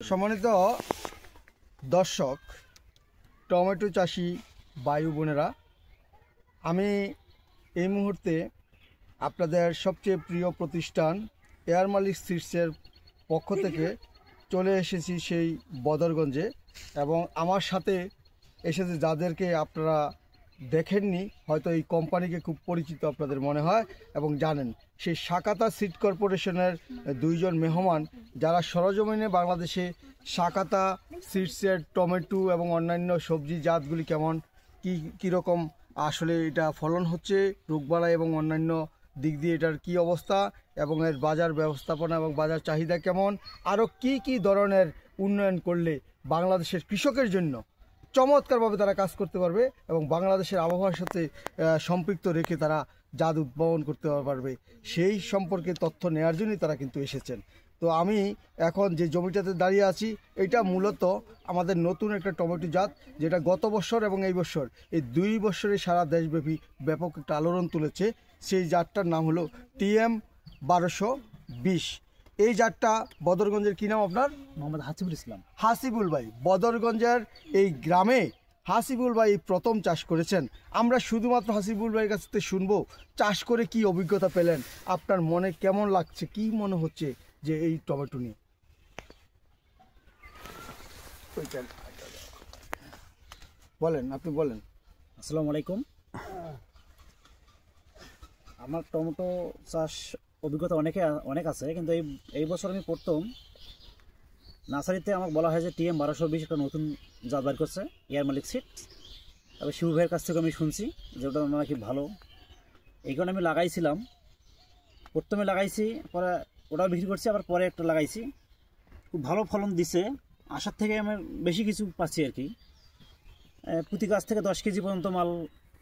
সম্মানিত দর্শক, টমেটো চাষি ভাই বোনেরা, আমি এই মুহূর্তে আপনাদের সবচেয়ে প্রিয় প্রতিষ্ঠান এয়ার মালিক সিডসের পক্ষ থেকে চলে এসেছি সেই বদরগঞ্জে। এবং আমার সাথে এসেছে যাদেরকে আপনারা দেখেননি, হয়তো এই কোম্পানিকে খুব পরিচিত আপনাদের মনে হয় এবং জানেন, সেই শাকাতা সিড কর্পোরেশনের দুইজন মেহমান যারা সরজমিনে বাংলাদেশে শাকাতা সিডসের টমেটো এবং অন্যান্য সবজি জাতগুলি কেমন, কীরকম আসলে এটা ফলন হচ্ছে, রোগবালাই এবং অন্যান্য দিক দিয়ে এটার কি অবস্থা এবং এর বাজার ব্যবস্থাপনা এবং বাজার চাহিদা কেমন, আরও কি ধরনের উন্নয়ন করলে বাংলাদেশের কৃষকের জন্য চমৎকারভাবে তারা কাজ করতে পারবে এবং বাংলাদেশের আবহাওয়ার সাথে সম্পৃক্ত রেখে তারা জাত উদ্ভাবন করতে পারবে, সেই সম্পর্কে তথ্য নেওয়ার জন্যই তারা কিন্তু এসেছেন। তো আমি এখন যে জমিটাতে দাঁড়িয়ে আছি, এটা মূলত আমাদের নতুন একটা টমেটো জাত, যেটা গত বছর এবং এই বছর, এই 2 বছরে সারা দেশব্যাপী ব্যাপক একটা আলোড়ন তুলেছে। সেই জাতটার নাম হলো TM-1220। এই জাতটা বদরগঞ্জের কী নাম আপনার? মোহাম্মদ হাসিবুল ইসলাম। হাসিবুল ভাই বদরগঞ্জের এই গ্রামে হাসিবুল ভাই প্রথম চাষ করেছেন। আমরা শুধুমাত্র হাসিবুল ভাইয়ের কাছ থেকে শুনবো চাষ করে কি অভিজ্ঞতা পেলেন, আপনার মনে কেমন লাগছে, কি মনে হচ্ছে যে এই টমেটো নিয়ে। বলেন, আপনি বলেন। আসসালামু আলাইকুম। আমার টমেটো চাষ অভিজ্ঞতা অনেক আছে, কিন্তু এই বছর আমি প্রথম নার্সারিতে আমাকে বলা হয় যে TM-1220 একটা নতুন জাত বের করছে এয়ার মালিক সিড। তবে শিবু ভাইয়ের কাছ থেকে আমি শুনছি যে ওটা নাকি ভালো, এই কারণে আমি লাগাইছিলাম। প্রথমে লাগাইছি, পরে ওটাও বিক্রি করছি, আবার পরে একটা লাগাইছি, খুব ভালো ফলন দিছে। আসার থেকে আমি বেশি কিছু পাচ্ছি আর কি। প্রতি গাছ থেকে 10 কেজি পর্যন্ত মাল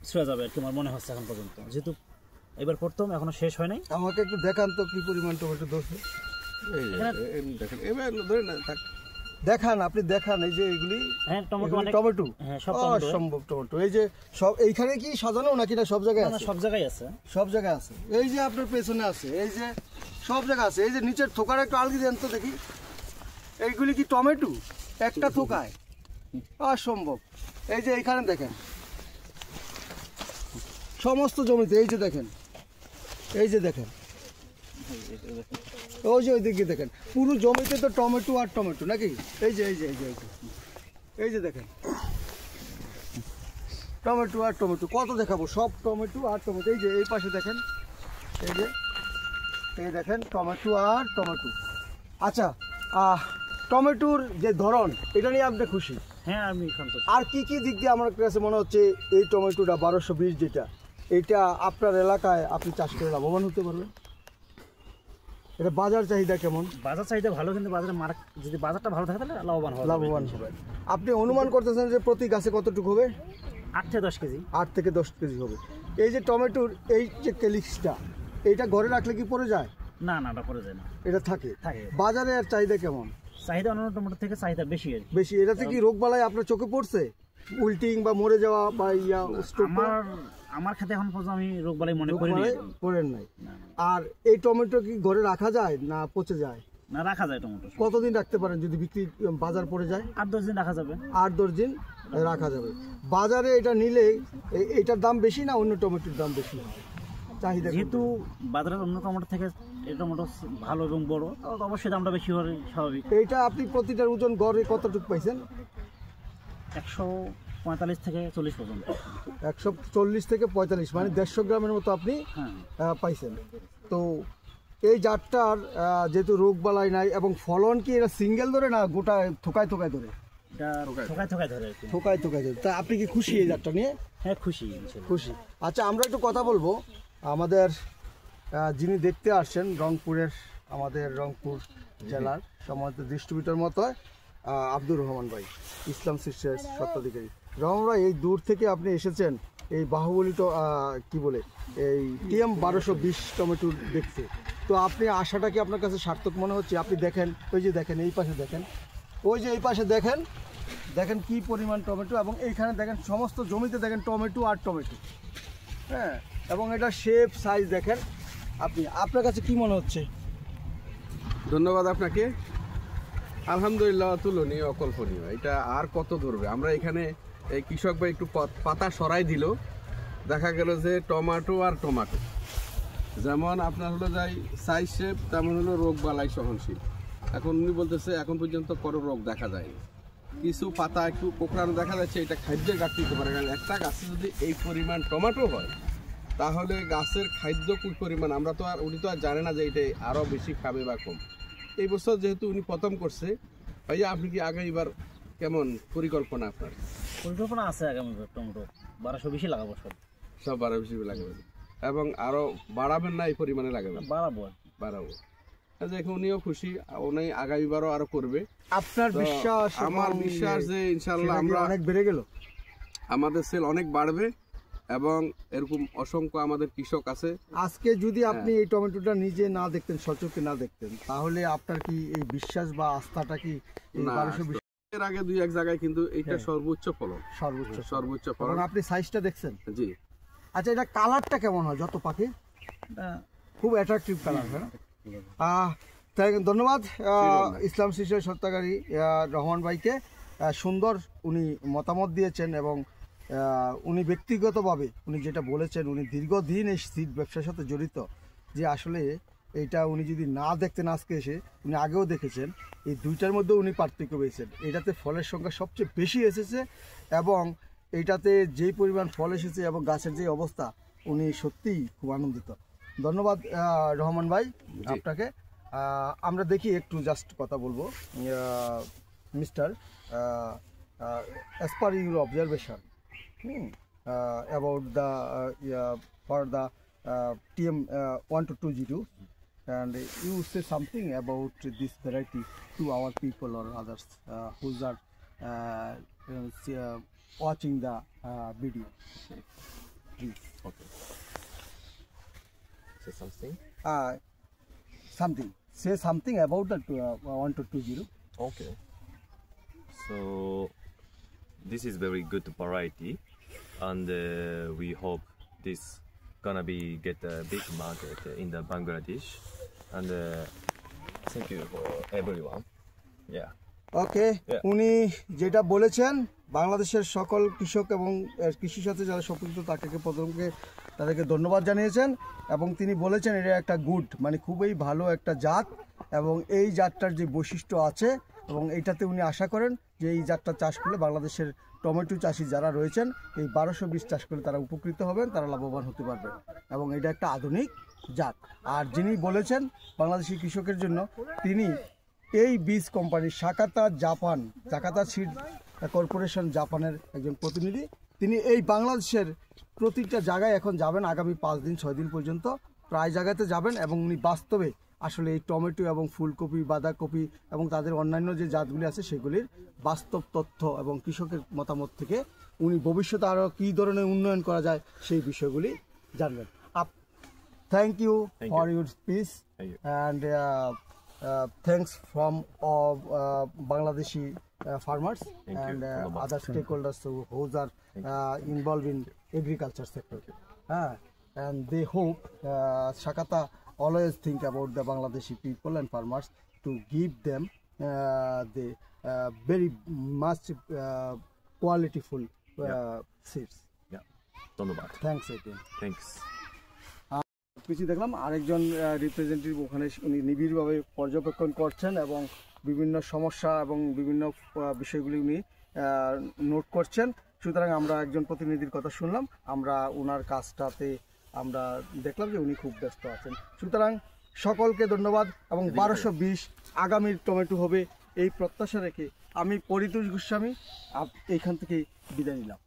ছুঁয়ে যাবে আর কি, আমার মনে হচ্ছে এখন পর্যন্ত, যেহেতু এবার প্রথম, এখনো শেষ হয় নাই। আমাকে একটু দেখান তো কি পরিমাণ টমেটো ধরছে। দেখান, আপনি দেখান। এই যে এগুলি টমেটো, অসম্ভব টমেটো। এই যে সব এইখানে কি সাজানো নাকি না সব জায়গায় আছে? সব জায়গায় আছে, সব জায়গায় আছে। এই যে আপনার পেছনে আছে, এই যে সব জায়গায় আছে। এই যে নিচের থোকার একটু আলগি দেন তো দেখি, এইগুলি কি টমেটো একটা থোকায়? অসম্ভব। এই যে এইখানে দেখেন, সমস্ত জমিতে এই যে দেখেন, এই যে দেখেন, ওই যে ওইদিকে দেখেন, পুরো জমিতে তো টমেটো আর টমেটো নাকি। এই যে এই যে এই যে এই যে দেখেন, টমেটো আর টমেটো। কত দেখাবো, সব টমেটো আর টমেটো। এই যে এই পাশে দেখেন, এই যে এই দেখেন, টমেটো আর টমেটো। আচ্ছা, টমেটোর যে ধরন, এটা নিয়ে আপনি খুশি? হ্যাঁ, আমি সন্তুষ্ট। আর কি দিক দিয়ে আমার কাছে মনে হচ্ছে এই টমেটোটা 1220 যেটা, এটা আপনার এলাকায় আপনি চাষ করে লাভবান হতে পারবেন? এটা বাজার চাহিদা কেমন? বাজার চাহিদা ভালো, কিন্তু যদি বাজারটা ভালো থাকে তাহলে লাভবান হবে। আপনি অনুমান করতেছেন যে প্রতি গাছে কতটুকু হবে? 8 থেকে 10 কেজি। 8 থেকে 10 কেজি হবে। এই যে টমেটোর এই যে ক্যালিক্সটা, এইটা ঘরে রাখলে কি পড়ে যায়? না, এটা পড়ে যায় না, এটা থাকে। বাজারে আর চাহিদা কেমন? চাহিদা অন্য টমেটো থেকে চাহিদা বেশি। এটাতে কি রোগবালাই আপনার চোখে পড়ছে? উল্টিং বা মরে যাওয়া বা আমার ক্ষেত্রে এখন পর্যন্ত আমি রোগবালাই মনে করেন নাই। আর এই টমেটো কি ঘরে রাখা যায় না পচে যায়? না, রাখা যায়। টমেটো কতদিন রাখতে পারেন যদি বিক্রি বাজার পড়ে যায়? 8-10 দিন রাখা যাবে। 8-10 দিন রাখা যাবে। বাজারে এটা নিলে এটার দাম বেশি না অন্য টমেটোর দাম বেশি? চাহিদা যেহেতু বাজারের অন্য টমেটো থেকে এই টমেটো ভালো এবং বড়, অবশ্যই দামটা বেশি হওয়ার স্বাভাবিক। এইটা আপনি প্রতিটার ওজন গড়ে কতটুকু পাইছেন? 145 থেকে 40 পর্যন্ত। 140 থেকে 45, মানে 150 গ্রামের মতো আপনি পাইছেন। তো এই জাতটার যেহেতু রোগবালাই নাই এবং ফলন কি এটা সিঙ্গেল ধরে না গোটা থোকায় ধরে? থোকায় ধরে। তা আপনি কি খুশি এই জাতটা নিয়ে? হ্যাঁ, খুশি। আচ্ছা, আমরা একটু কথা বলবো আমাদের যিনি দেখতে আসছেন রংপুরের, আমাদের রংপুর জেলার সম্মানিত ডিস্ট্রিবিউটর মতো আব্দুর রহমান ভাই, ইসলাম সিডসের স্বত্বাধিকারী। রহমান ভাই, এই দূর থেকে আপনি এসেছেন এই বাহুবলী কি বলে এই TM-1220 টমেটো দেখতে। তো আপনি আশাটা কি আপনার কাছে সার্থক মনে হচ্ছে? আপনি দেখেন, ওই যে দেখেন এই পাশে দেখেন, ওই যে এই পাশে দেখেন, দেখেন কি পরিমাণ টমেটো, এবং এইখানে দেখেন সমস্ত জমিতে দেখেন টমেটো আর টমেটো। হ্যাঁ, এবং এটা শেপ সাইজ দেখেন। আপনার কাছে কি মনে হচ্ছে? ধন্যবাদ আপনাকে। আলহামদুলিল্লাহ তুলনীয়, অকল্পনীয়। এটা আর কত ধরবে? আমরা এখানে এই কৃষক ভাই একটু পাতা সরাই দিল, দেখা গেল যে টমেটো আর টমেটো যেমন আপনার হলো যাই সাইজ শেপ, তেমন হলো রোগ বালাই সহনশীল। এখন উনি বলতেছে এখন পর্যন্ত কোনো রোগ দেখা যায়নি, কিছু পাতা একটু কোঁকড়ানো দেখা যাচ্ছে, এটা খাদ্যের ঘাটতি হতে পারে। কারণ একটা গাছে যদি এই পরিমাণ টমেটো হয় তাহলে গাছের খাদ্য কি পরিমাণ, আমরা তো আর, উনি তো আর জানে না যে এটা আরও বেশি খাবে বা কম। এই বছর যেহেতু উনি প্রথম করছে, ভাইয়া আপনি কি আগে এবার কেমন পরিকল্পনা আপনার? পরিকল্পনা আছে আগামী টমেটো 1220 লাগাবো সব 12 বেশি লাগাবেন এবং আরো বাড়াবেন না এই পরিমাণে লাগাবেন? বাড়াবো। দেখুন উনিও খুশি, উনি আগামীবারও আরো করবে। আপনার তো বিশ্বাস? আমার বিশ্বাস যে ইনশাআল্লাহ আমরা অনেক বেড়ে গেল, আমাদের সেল অনেক বাড়বে এবং এরকম অসংখ্য আমাদের কৃষক আছে। আজকে যদি আপনি এই টমেটোটা নিজে না দেখতেন, সচক্ষে না দেখতেন, তাহলে আপনার কি এই বিশ্বাস বা আস্থাটা কি এই না, 1220 এর আগে দুই এক জায়গায় কিন্তু এইটা সর্বোচ্চ ফলন, সর্বোচ্চ ফলন। এবং আপনি সাইজটা দেখছেন? জি। আচ্ছা, এটা কালারটা কেমন হয়? যত পাখি খুব অ্যাট্রাকটিভ কালার, হ্যাঁ। ধন্যবাদ ইসলাম শিশুর সত্যাকারী রহমান ভাইকে। সুন্দর উনি মতামত দিয়েছেন এবং উনি ব্যক্তিগতভাবে উনি যেটা বলেছেন, উনি দীর্ঘদিন এই সিড ব্যবসার সাথে জড়িত, যে আসলে এইটা উনি যদি না দেখতেন আজকে এসে, উনি আগেও দেখেছেন, এই দুইটার মধ্যে উনি পার্থক্য পেয়েছেন। এটাতে ফলের সংখ্যা সবচেয়ে বেশি এসেছে এবং এইটাতে যেই পরিমাণ ফল এসেছে এবং গাছের যে অবস্থা, উনি সত্যিই খুব আনন্দিত। ধন্যবাদ রহমান ভাই আপনাকে। আমরা দেখি একটু জাস্ট কথা বলবো। Mister, as per your observation about the for the TM 1220, and you say something about this variety to our people or others who are watching the video, please. Okay. Say something. Say something about the 1220. Okay. So this is very good variety, and we hope this gonna be get a big market in the Bangladesh. And thank you for everyone. Yeah. Okay, Yeah. উনি যেটা বলেছেন, বাংলাদেশের সকল কৃষক এবং কৃষির সাথে যারা সম্পৃক্ত তাদেরকে ধন্যবাদ জানিয়েছেন এবং তিনি বলেছেন এটা একটা গুড, মানে খুবই ভালো একটা জাত এবং এই জাতটার যে বৈশিষ্ট্য আছে এবং এইটাতে উনি আশা করেন যে এই জাতটা চাষ করলে বাংলাদেশের টমেটো চাষি যারা রয়েছেন এই 1220 চাষ করলে তারা উপকৃত হবেন, তারা লাভবান হতে পারবেন এবং এটা একটা আধুনিক জাত। আর যিনি বলেছেন বাংলাদেশি কৃষকের জন্য, তিনি এই বীজ কোম্পানি জাকাতা সিড কর্পোরেশন জাপানের একজন প্রতিনিধি। তিনি এই বাংলাদেশের প্রতিটা জায়গায় এখন যাবেন, আগামী 5 দিন 6 দিন পর্যন্ত প্রায় জায়গাতে যাবেন এবং উনি বাস্তবে আসলে এই টমেটো এবং ফুলকপি, বাঁধাকপি এবং তাদের অন্যান্য যে জাতগুলি আছে সেগুলির বাস্তব তথ্য এবং কৃষকের মতামত থেকে উনি ভবিষ্যতে আরও কী ধরনের উন্নয়ন করা যায় সেই বিষয়গুলি জানবেন। Thank you for your speech and thanks from Bangladeshi farmers and other stakeholders who are involved in agriculture sector. And they hope Shakata always think about the Bangladeshi people and farmers to give them the very much qualityful seeds. Yeah. ধন্যবাদ। Thanks again. Thanks. পিছিয়ে দেখলাম আরেকজন representative, ওখানে উনি নিবিড়ভাবে পর্যবেক্ষণ করছেন এবং বিভিন্ন সমস্যা এবং বিভিন্ন বিষয়গুলি উনি নোট করছেন। সুতরাং আমরা একজন প্রতিনিধির কথা শুনলাম, আমরা ওনার কাজটাতে আমরা দেখলাম যে উনি খুব ব্যস্ত আছেন। সুতরাং সকলকে ধন্যবাদ এবং 1220 আগামীর টমেটো হবে এই প্রত্যাশা রেখে আমি পরিতোষ গোস্বামী এইখান থেকে বিদায় নিলাম।